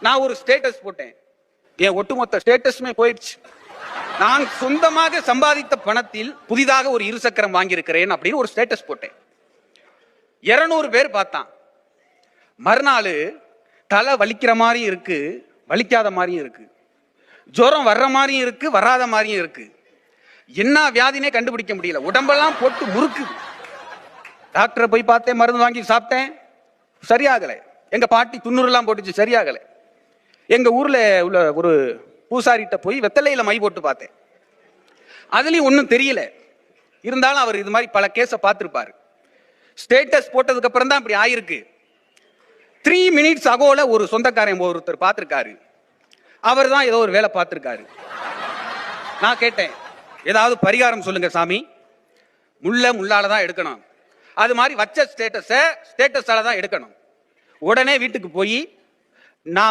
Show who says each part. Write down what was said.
Speaker 1: நான் ஒரு ஸ்டேட்டஸ் போட்டேன். என் ஒட்டுமொத்த ஸ்டேட்டஸுமே போயிடுச்சு. நான் சொந்தமாக சம்பாதித்த பணத்தில் புதிதாக ஒரு இருசக்கரம் வாங்கியிருக்கிறேன் அப்படின்னு ஒரு ஸ்டேட்டஸ் போட்டேன். 200 பேர் பார்த்தான். மறுநாள் தலை வலிக்கிற மாதிரி இருக்கு, வலிக்காத மாதிரியும் இருக்கு, ஜுரம் வர்ற மாதிரியும் இருக்கு, வராத மாதிரியும் இருக்கு. என்ன வியாதினே கண்டுபிடிக்க முடியல. உடம்பெல்லாம் போட்டு முறுக்குது. டாக்டரை போய் பார்த்தேன், மருந்து வாங்கி சாப்பிட்டேன், சரியாகலை. எங்க பாட்டி துண்ணூறுலாம் போட்டுச்சு, சரியாகலை. எங்க ஊர்ல உள்ள ஒரு பூசாரிட்ட போய் வெத்தலையில மை போட்டு பார்த்தேன், அதுலயும் ஒன்றும் தெரியல. இருந்தாலும் அவர் இது மாதிரி பல கேஸை பார்த்திருப்பாரு. ஸ்டேட்டஸ் போட்டதுக்கு அப்புறம் தான் இப்படி ஆயிருக்கு. 3 minutes அகோல ஒரு சொந்தக்காரன் ஒருத்தர் பார்த்திருக்காரு. அவர் தான் ஏதோ ஒரு வேலை பார்த்திருக்காரு. நான் கேட்டேன், ஏதாவது பரிகாரம் சொல்லுங்க சாமி. முள்ளால தான் எடுக்கணும், அது மாதிரி வச்ச ஸ்டேட்டஸால தான் எடுக்கணும். உடனே வீட்டுக்கு போய் நான்